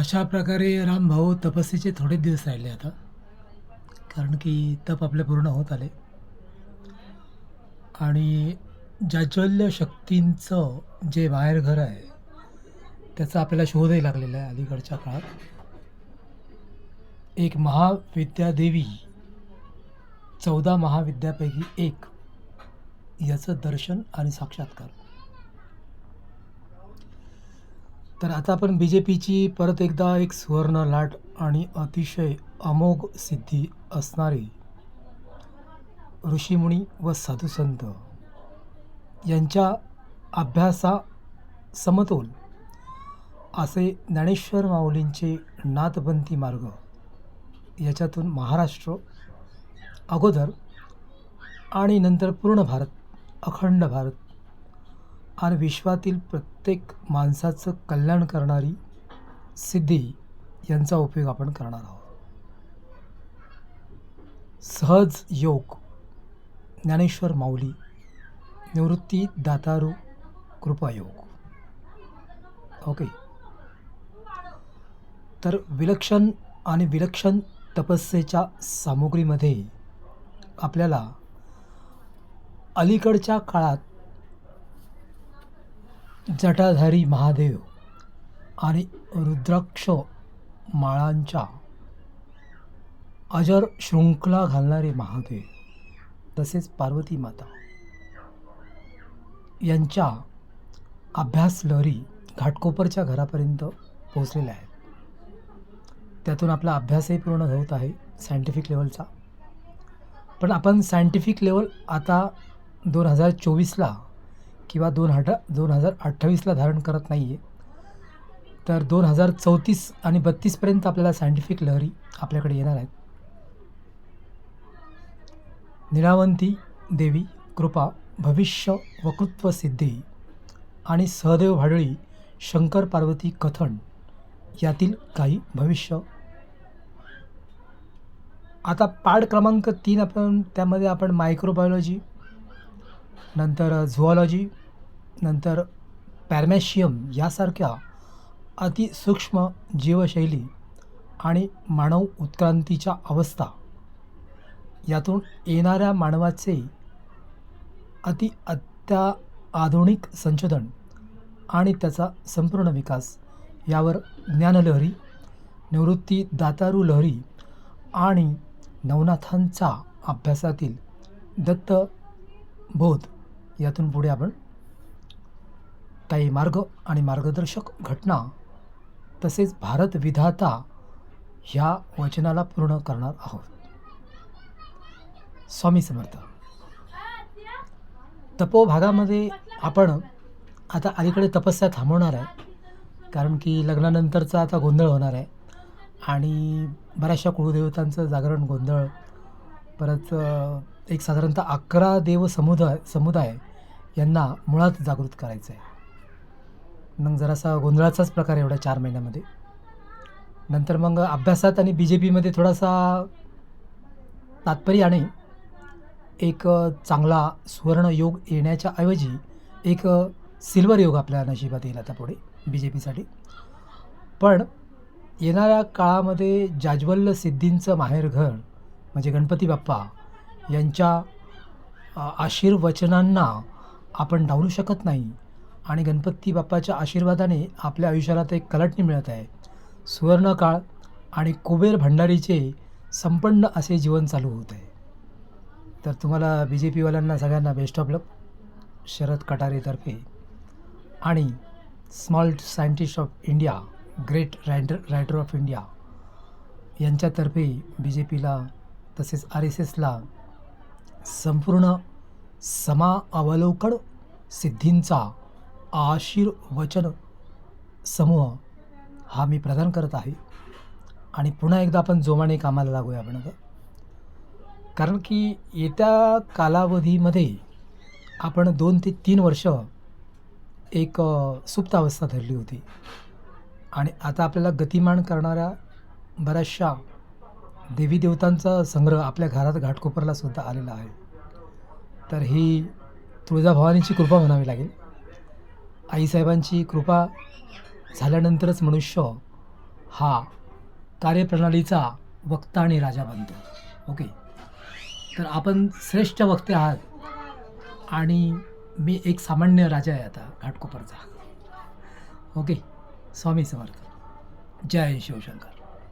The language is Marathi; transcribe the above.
अशा प्रकारे रामभाऊ तपस्येचे थोडे दिवस राहिले आता. कारण की तप आपले पूर्ण होत आले आणि जाज्वल्य शक्तींचं जे माहेरघर आहे, त्याचा आपल्याला शोधही लागलेला आहे अलीकडच्या काळात. एक महाविद्यादेवी 14 महाविद्यापैकी एक याचं दर्शन आणि साक्षात्कार. तर आता आपण BJPची परत एकदा एक सुवर्ण लाट आणि अतिशय अमोघ सिद्धी असणारी ऋषीमुनी व साधुसंत यांच्या अभ्यासा समतोल असे ज्ञानेश्वर माऊलींचे नाथपंथी मार्ग याच्यातून महाराष्ट्र अगोदर आणि नंतर पूर्ण भारत, अखंड भारत आणि विश्वातील प्रत्येक माणसाचं कल्याण करणारी सिद्धी यांचा उपयोग आपण करणार आहोत. सहज योग ज्ञानेश्वर माऊली निवृत्ती दातारू कृपायोग. ओके. तर विलक्षण तपस्येच्या सामुग्रीमध्ये आपल्याला अलीकडच्या काळात जटाधारी महादेव आणि रुद्राक्ष माळांच्या अजर शृंखला घालणारे महादेव तसेच पार्वती माता यांच्या अभ्यास लहरी घाटकोपरच्या घरापर्यंत पोहोचलेल्या आहेत. त्यातून आपला अभ्यासही पूर्ण होत आहे सायंटिफिक लेवलचा. पण आपण सायंटिफिक लेवल आता 2024ला किंवा 2028ला धारण करत नाही आहे. तर 2034 आणि 32पर्यंत आपल्याला सायंटिफिक लहरी आपल्याकडे येणार आहेत. निळावंती देवी कृपा भविष्य वक्तृत्व सिद्धी आणि सहदेव भाडळी शंकर पार्वती कथन यातील काही भविष्य. आता पाठ क्रमांक 3 त्यामध्ये आपण मायक्रोबायोलॉजी, नंतर झुऑलॉजी, नंतर पॅरमॅशियम यासारख्या अतिसूक्ष्म जीवशैली आणि मानव उत्क्रांतीच्या अवस्था यातून येणाऱ्या मानवाचे अत्याधुनिक संशोधन आणि त्याचा संपूर्ण विकास यावर ज्ञानलहरी, निवृत्ती दातारू लहरी आणि नवनाथांचा अभ्यासातील दत्तबोध यातून पुढे आपण काही मार्ग आणि मार्गदर्शक घटना तसेच भारत विधाता ह्या वचनाला पूर्ण करणार आहोत. स्वामी समर्थ. तपोभागामध्ये आपण आता अलीकडे तपस्या थांबवणार आहे. कारण की लग्नानंतरचा आता गोंधळ होणार आहे आणि बऱ्याचशा कुळदेवतांचं जागरण गोंधळ. परत एक साधारणतः 11 देव समुदाय यांना मुळात जागृत करायचं आहे. मग जरासा गोंधळाचाच प्रकार एवढ्या 4 महिन्यामध्ये. नंतर मग अभ्यासात आणि BJPमध्ये थोडासा तात्पर्याने एक चांगला सुवर्ण योग येण्याच्या ऐवजी एक सिल्वर योग आपल्या नशिबात येईल आता पुढे BJPसाठी. पण येणाऱ्या काळामध्ये जाज्वल्य सिद्धींचं माहेरघर म्हणजे गणपती बाप्पा यांच्या आशीर्वचनांना आपण डावलू शकत नाही आणि गणपती बाप्पाच्या आशीर्वादाने आपल्या आयुष्याला ते कलाटणी मिळत आहे. सुवर्णकाळ आणि कुबेर भंडारीचे संपन्न असे जीवन चालू होत आहे. तर तुम्हाला BJPवाल्यांना सगळ्यांना बेस्ट ऑफ लक. शरद कटारेतर्फे आणि small scientist of India, great writer of India यांच्यातर्फे BJPला तसेच RSSला संपूर्ण समावलोकन सिद्धींचा आशीर्वचन समूह हा मी प्रदान करत आहे. आणि पुन्हा एकदा आपण जोमाने कामाला लागूया आपण आता. कारण की येत्या कालावधीमध्ये आपण 2 ते 3 वर्ष एक सुप्त अवस्था धरली होती आणि आता आपल्याला गतिमान करणाऱ्या बऱ्याचशा देवी देवतांचा संग्रह आपल्या घरात घाटकोपरला सुद्धा आलेला आहे. तर ही तुळजाभवानीची कृपा म्हणावी लागेल. आईसाहेबांची कृपा झाल्यानंतरच मनुष्य हा कार्यप्रणालीचा वक्ता आणि राजा बनतो. ओके, तर आपण श्रेष्ठ वक्ते आहात आणि मी एक सामान्य राजा आहे आता घाटकोपरचा. ओके, स्वामी समर्थ. जय शिवशंकर.